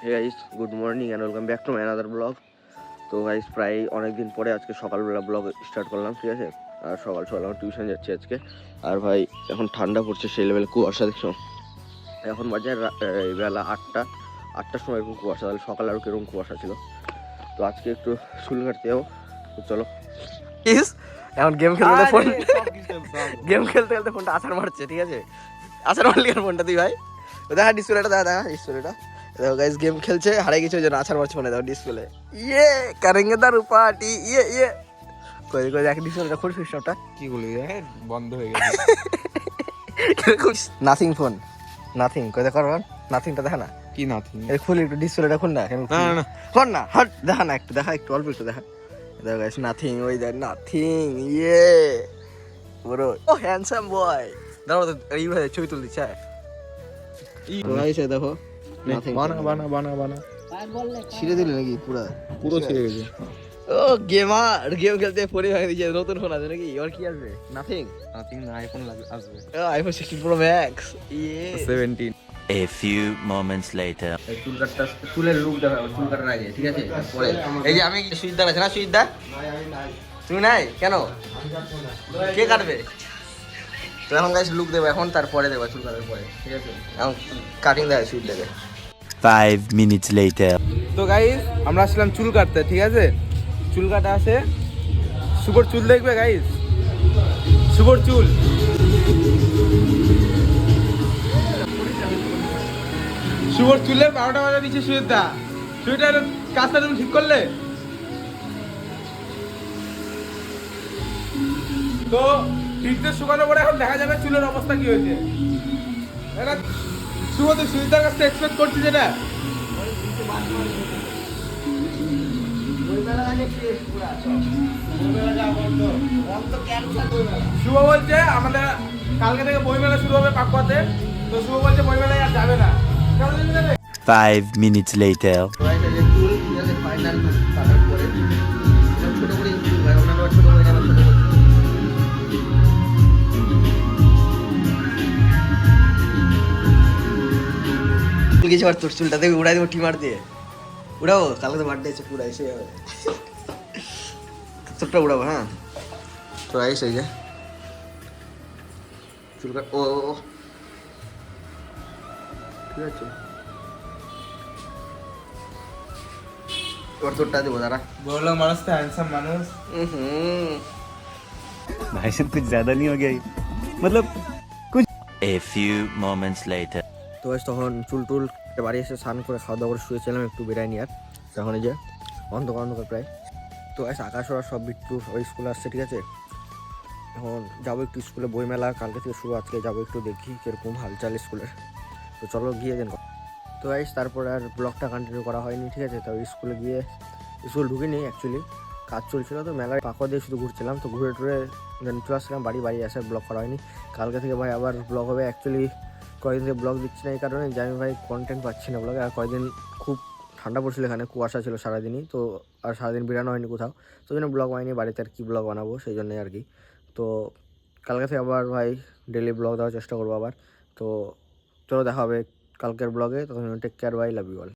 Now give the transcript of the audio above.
Hey guys, good morning and welcome back to my another blog. তো guys, প্রায় অনেক দিন পরে আজকে সকালবেলা ব্লগ স্টার্ট করলাম, ঠিক আছে। আর সকাল সকাল আমার টিউশন যাচ্ছি আজকে। আর ভাই এখন ঠান্ডা পড়ছে, সেই লেভেল কুয়াশা দেখছো। এখন বাজে বেলা 8টার সময় এরকম কুয়াশা, তাহলে সকালে আরও কিরকম কুয়াশা ছিল। তো আজকে একটু চুল কাটতে যাবো, তো চলো। এখন গেম খেলতে ফোন খেলতে ফোনটা আছাড় মারছে, ঠিক আছে। আছাড় মারলি আর ফোনটা তুই ভাই দেখা ডিসপ্লেটা, দেখা ডিসপ্লেটা। দেখো গাইস, গেম খেলছে, হারিয়ে গেছে, ওই জন্য আছাড় মারছে ফোনে। দেখো ডিসপ্লে, ইয়ে করেঙ্গে দারু পার্টি, ইয়ে কই কই দেখ ডিসপ্লেটা খুল, সিস্টেমটা কি বলি বন্ধ হয়ে গেছে। নাথিং ফোন, নাথিং কই দেখ, নাথিংটা দেখা না কি নাথিং? এই খুল একটু ডিসপ্লেটা খুল না, না না হট না হট, দেখা না একটু, দেখা একটু অল্প একটু দেখা। দেখো গাইস, নাথিং, ওই দেখ নাথিং, ইয়ে বড় ও হ্যান্ডসাম বয়। দাঁড়াও তো এইভাবে ছবি তুলতে চায়। গাইস দেখো নাথিং, বানা বানা বানা বানা ছিঁড়ে দিলে নাকি পুরা? পুরো ছেড়ে গেছে। ও গেমার, গেম খেলতে ফোনে ভাঙে দিয়েছে। নতুন ফোন আছে নাকি? ওর কি আসবে? নাথিং, নাথিং না, আইফোন আসবে আইফোন 16 প্রো ম্যাক্স, ইয়ে 17। A few moments later. চুল কাটটা, চুলের লুক দেখা, চুল কাটার আগে, ঠিক আছে। পরে এই যে আমি সুইদার আছে না, সুইদার তুমি নাই কেন? কে কাটবে? তো এখন গাইস লুক দেবো এখন, তারপরে দেবো চুল কাটার পরে, ঠিক আছে। এখন কাটিং দেয় সুইট দেবে। 5 minutes later. তো গাইস, আমরা আসলাম চুল কাটতে, ঠিক আছে। চুল কাটা আছে, শুভর চুল দেখবে গাইস, শুভর চুল। শুভর চুলের 12টা বাজা দিচ্ছে সুয়েদা। সুয়েদা কাজটা তুমি ঠিক করলে তো? ফ্রিজে শুকানো পরে এখন দেখা যাবে চুলের অবস্থা কি হয়েছে। এটা শুভ তো সুয়েদার কাছে এক্সপেক্ট করছি যেটা। শুভ বলছে আমাদের কালকে থেকে বইমেলা শুরু হবে পাকুয়াতে। তো শুভ বলছে বইমেলায় আর যাবে না। 5 minutes later. ফাইনাল কাটার পরে ছোট করে চুল হয়, ওনারা ছোট করে আবার ছোট করে কিছু আর তোর চুলটা দেখবি উড়াই দেবো টিমার দিয়ে। উড়াবো, কালকে তো বার্থডে আছে, পুরা এসে যাবে। তোরটা উড়াবো, হ্যাঁ। তো এসে যে চুল কাট, ও ঠিক আছে। তোর তোরটা দেবো, দাঁড়া। বড় লোক মানুষ তো হ্যান্ডসাম মানুষ। भाई साहब कुछ ज्यादा नहीं हो गया ये? मतलब कुछ। A few moments later. তো তখন চুল টুল বাড়ি এসে স্নান করে খাওয়া দাওয়া করে শুয়েছিলাম, একটু বেরাই নি আর। তখন এই যে অন্ধকার অন্ধকার প্রায়। তো আকাশ ওরা সব বিট্টু ওই স্কুলে আসছে, ঠিক আছে। এখন যাবো একটু স্কুলে, বইমেলা কালকে থেকে শুরু, আজকে যাবো একটু দেখি কিরকম হালচাল স্কুলের। তো চলো গিয়ে দেন। তো তারপরে আর ব্লগটা কন্টিনিউ করা হয়নি, ঠিক আছে। তো স্কুলে গিয়ে, স্কুল ঢুকিনি অ্যাকচুয়ালি, কাজ চলছিল। তো মেলায় পাকুয়া দিয়ে শুধু ঘুরছিলাম, তো ঘুরে টুরে দেন চলে আসছিলাম বাড়ি এসে ব্লগ করা হয়নি। কালকে থেকে ভাই আবার ব্লগ হবে। অ্যাকচুয়ালি কয়েকদিন থেকে ব্লগ দিচ্ছি না এই কারণে যে আমি ভাই কন্টেন্ট পাচ্ছি না ব্লগে। আর কয়েকদিন খুব ঠান্ডা পড়ছিল, এখানে কুয়াশা ছিল সারাদিনই, তো আর সারাদিন বেরানো হয়নি কোথাও। তো জন্য ব্লগ হয়নি, বাড়িতে আর কি ব্লগ বানাবো সেই জন্যই আর কি। তো কালকে থেকে আবার ভাই ডেলি ব্লগ দেওয়ার চেষ্টা করবো আবার। তো চলো দেখা হবে কালকের ব্লগে। তখন take care, bye, love you all.